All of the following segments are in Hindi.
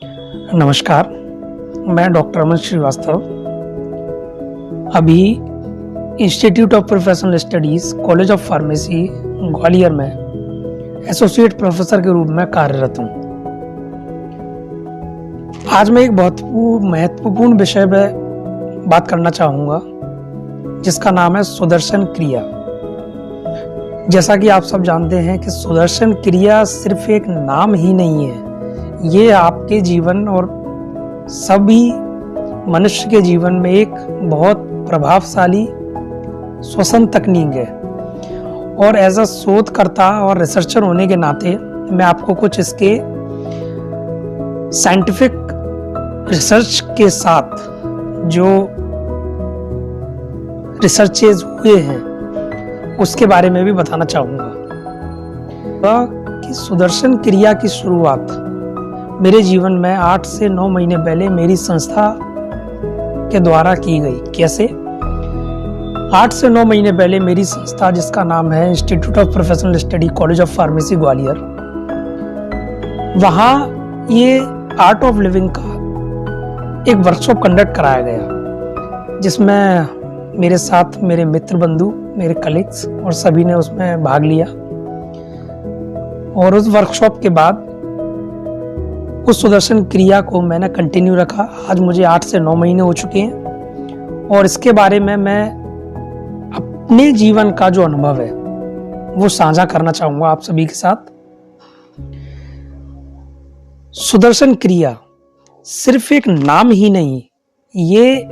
नमस्कार, मैं डॉक्टर अमन श्रीवास्तव अभी institute of professional studies college of pharmacy Gwalior में एसोसिएट प्रोफेसर के रूप में कार्यरत हूँ। आज मैं एक बहुत महत्वपूर्ण विषय पर बात करना चाहूँगा जिसका नाम है सुदर्शन क्रिया। जैसा कि आप सब जानते हैं कि सुदर्शन क्रिया सिर्फ एक नाम ही नहीं है, ये आपके जीवन और सभी मनुष्य के जीवन में एक बहुत प्रभावशाली श्वसन तकनीक है। और एज अ शोधकर्ता और रिसर्चर होने के नाते मैं आपको कुछ इसके साइंटिफिक रिसर्च के साथ जो रिसर्चेज हुए हैं उसके बारे में भी बताना चाहूँगा कि सुदर्शन क्रिया की शुरुआत मेरे जीवन में 8 से 9 महीने पहले मेरी संस्था के द्वारा की गई। कैसे? 8 से 9 महीने पहले मेरी संस्था, जिसका नाम है institute of professional study college of pharmacy Gwalior, वहाँ ये आर्ट ऑफ लिविंग का एक वर्कशॉप कंडक्ट कराया गया, जिसमें मेरे साथ मेरे मित्र बंधु, मेरे कलीग्स और सभी ने उसमें भाग लिया। और उस वर्कशॉप के बाद उस सुदर्शन क्रिया को मैंने कंटिन्यू रखा। आज मुझे 8 से 9 महीने हो चुके हैं और इसके बारे में मैं अपने जीवन का जो अनुभव है वो साझा करना चाहूँगा आप सभी के साथ। सुदर्शन क्रिया सिर्फ एक नाम ही नहीं, ये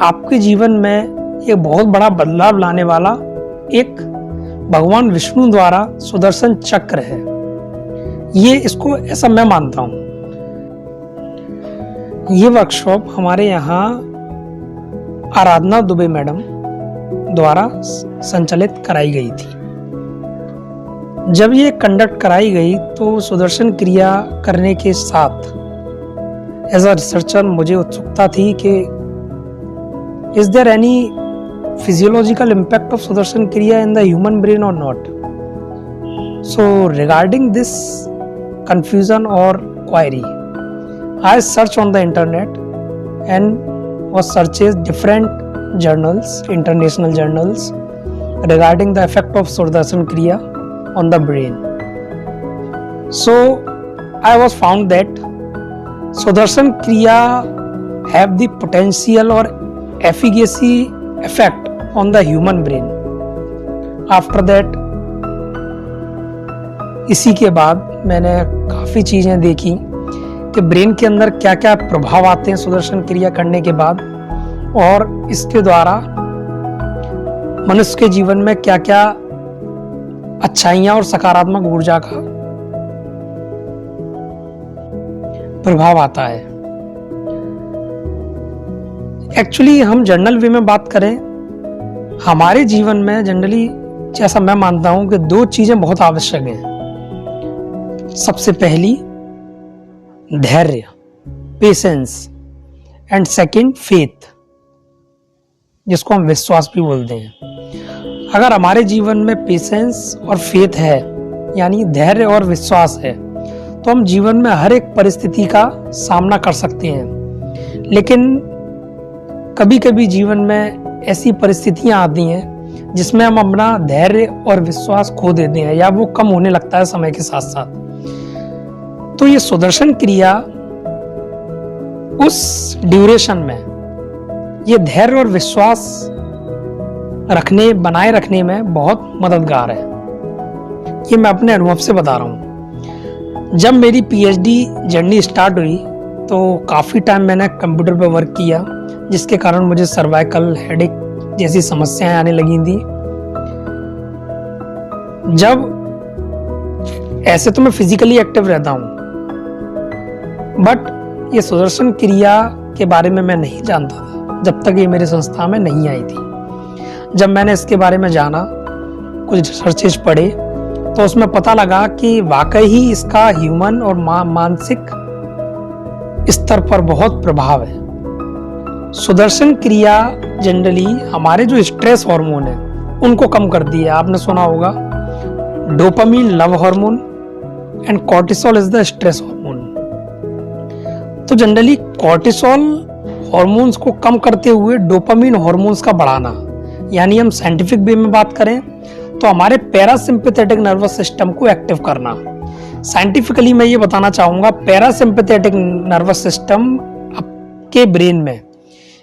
आपके जीवन में एक बहुत बड़ा बदलाव लाने वाला एक भगवान विष्णु द्वारा सुदर्शन चक्र है। ये इसको ऐसा मैं मानता हूँ। ये वर्कशॉप हमारे यहाँ आराधना दुबे मैडम द्वारा संचालित कराई गई थी। जब ये कंडक्ट कराई गई तो सुदर्शन क्रिया करने के साथ एज अ रिसर्चर मुझे उत्सुकता थी कि is there any physiological impact of Sudarshan Kriya in the human brain और not. So regarding this confusion or query, I searched on the internet and was searches different journals, international journals, regarding the effect of Sudarshan Kriya on the brain. So I was found that Sudarshan Kriya have the potential or efficacy effect on the human brain. After that, इसी के बाद मैंने काफ़ी चीज़ें देखी कि ब्रेन के अंदर क्या क्या प्रभाव आते हैं सुदर्शन क्रिया करने के बाद, और इसके द्वारा मनुष्य के जीवन में क्या क्या अच्छाइयाँ और सकारात्मक ऊर्जा का प्रभाव आता है। एक्चुअली हम जनरल वे में बात करें, हमारे जीवन में जनरली जैसा मैं मानता हूँ कि 2 चीज़ें बहुत आवश्यक हैं। सबसे पहली धैर्य, पेशेंस, एंड सेकंड फेथ, जिसको हम विश्वास भी बोलते हैं। अगर हमारे जीवन में पेशेंस और फेथ है, यानी धैर्य और विश्वास है, तो हम जीवन में हर एक परिस्थिति का सामना कर सकते हैं। लेकिन कभी कभी जीवन में ऐसी परिस्थितियां आती हैं जिसमें हम अपना धैर्य और विश्वास खो देते हैं या वो कम होने लगता है समय के साथ साथ। तो ये सुदर्शन क्रिया उस ड्यूरेशन में ये धैर्य और विश्वास बनाए रखने में बहुत मददगार है। ये मैं अपने अनुभव से बता रहा हूँ। जब मेरी पीएचडी जर्नी स्टार्ट हुई तो काफ़ी टाइम मैंने कंप्यूटर पर वर्क किया, जिसके कारण मुझे सर्वाइकल हेडेक जैसी समस्याएं आने लगी थी। जब ऐसे तो मैं फिजिकली एक्टिव रहता हूँ, बट ये सुदर्शन क्रिया के बारे में मैं नहीं जानता था जब तक ये मेरे संस्था में नहीं आई थी। जब मैंने इसके बारे में जाना, कुछ रिसर्चेज पढ़े, तो उसमें पता लगा कि वाकई ही इसका ह्यूमन और मानसिक स्तर पर बहुत प्रभाव है। सुदर्शन क्रिया जनरली हमारे जो स्ट्रेस हार्मोन है उनको कम करती है। आपने सुना होगा dopamine love hormone and cortisol is the stress hormone. तो जनरली कॉर्टिसोल हार्मोन्स को कम करते हुए डोपामिन हार्मोन्स का बढ़ाना, यानी हम साइंटिफिक वे में बात करें तो हमारे पैरासिम्पैथेटिक नर्वस सिस्टम को एक्टिव करना। साइंटिफिकली मैं ये बताना चाहूँगा, पैरासिम्पैथेटिक नर्वस सिस्टम आपके ब्रेन में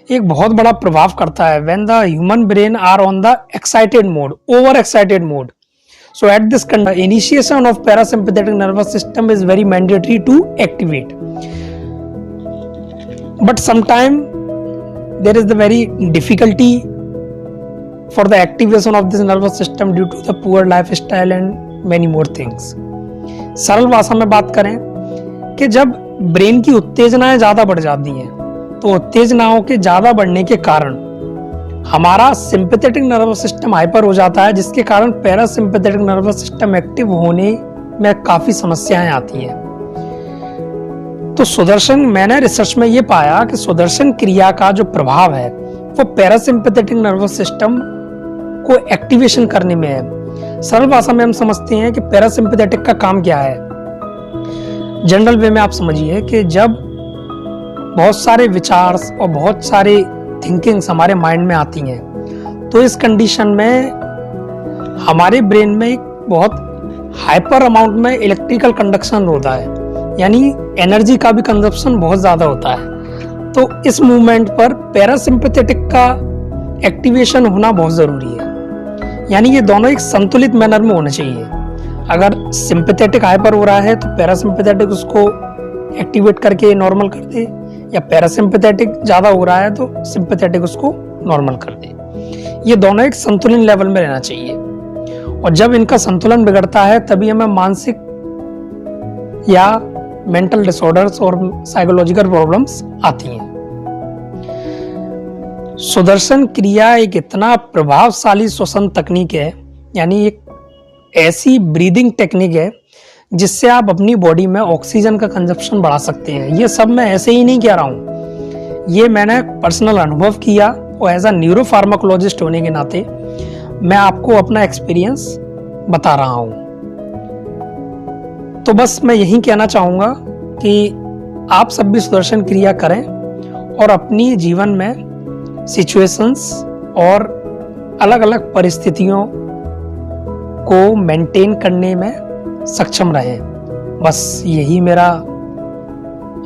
एक बहुत बड़ा प्रभाव करता है when the human brain are on the excited mode, over excited mode. So at this initiation of parasympathetic nervous system is very mandatory to activate. But sometimes there is the very difficulty for the activation of this nervous system due to the poor lifestyle and many more things. सरल भाषा में बात करें कि जब ब्रेन की उत्तेजनाएं ज़्यादा बढ़ जाती हैं तो उत्तेजनाओं के ज़्यादा बढ़ने के कारण हमारा सिंपैथेटिक नर्वस सिस्टम हाइपर हो जाता है, जिसके कारण पैरासिम्पैथेटिक नर्वस सिस्टम एक्टिव होने में काफ़ी समस्याएं आती हैं। तो सुदर्शन, मैंने रिसर्च में ये पाया कि सुदर्शन क्रिया का जो प्रभाव है वो पैरासिम्पैथेटिक नर्वस सिस्टम को एक्टिवेशन करने में है। सरल भाषा में हम समझते हैं कि पैरासिम्पैथेटिक का काम क्या है। जनरल वे में आप समझिए कि जब बहुत सारे विचार और बहुत सारे थिंकिंग्स हमारे माइंड में आती हैं तो इस कंडीशन में हमारे ब्रेन में एक बहुत हाइपर अमाउंट में इलेक्ट्रिकल कंडक्शन होता है, यानी एनर्जी का भी कंजप्शन बहुत ज़्यादा होता है। तो इस मूवमेंट पर पैरासिम्पैथेटिक का एक्टिवेशन होना बहुत ज़रूरी है, यानी ये दोनों एक संतुलित मैनर में होने चाहिए। अगर सिंपैथेटिक हाइपर हो रहा है तो पैरासिम्पैथेटिक उसको एक्टिवेट करके नॉर्मल कर दे, या पैरासिम्पैथेटिक ज़्यादा हो रहा है तो सिंपैथेटिक उसको नॉर्मल कर दे। ये दोनों एक संतुलन लेवल में रहना चाहिए, और जब इनका संतुलन बिगड़ता है तभी हमें मानसिक या मेंटल डिसऑर्डर्स और साइकोलॉजिकल प्रॉब्लम्स आती हैं। सुदर्शन क्रिया एक इतना प्रभावशाली श्वसन तकनीक है, यानी एक ऐसी ब्रीदिंग टेक्निक है जिससे आप अपनी बॉडी में ऑक्सीजन का कंजप्शन बढ़ा सकते हैं। ये सब मैं ऐसे ही नहीं कह रहा हूँ, ये मैंने पर्सनल अनुभव किया, और एज अ न्यूरो फार्माकोलॉजिस्ट होने के नाते मैं आपको अपना एक्सपीरियंस बता रहा हूँ। तो बस मैं यही कहना चाहूँगा कि आप सब भी सुदर्शन क्रिया करें और अपनी जीवन में सिचुएशंस और अलग अलग परिस्थितियों को मेंटेन करने में सक्षम रहे। बस यही मेरा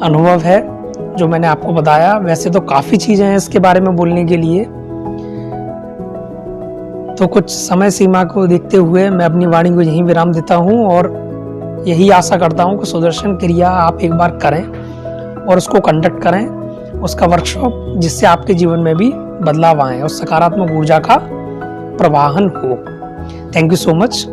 अनुभव है जो मैंने आपको बताया। वैसे तो काफ़ी चीज़ें हैं इसके बारे में बोलने के लिए, तो कुछ समय सीमा को देखते हुए मैं अपनी वाणी को यहीं विराम देता हूँ, और यही आशा करता हूँ कि सुदर्शन क्रिया आप एक बार करें और उसको कंडक्ट करें, उसका वर्कशॉप, जिससे आपके जीवन में भी बदलाव आए और सकारात्मक ऊर्जा का प्रवाहन हो। Thank you so much.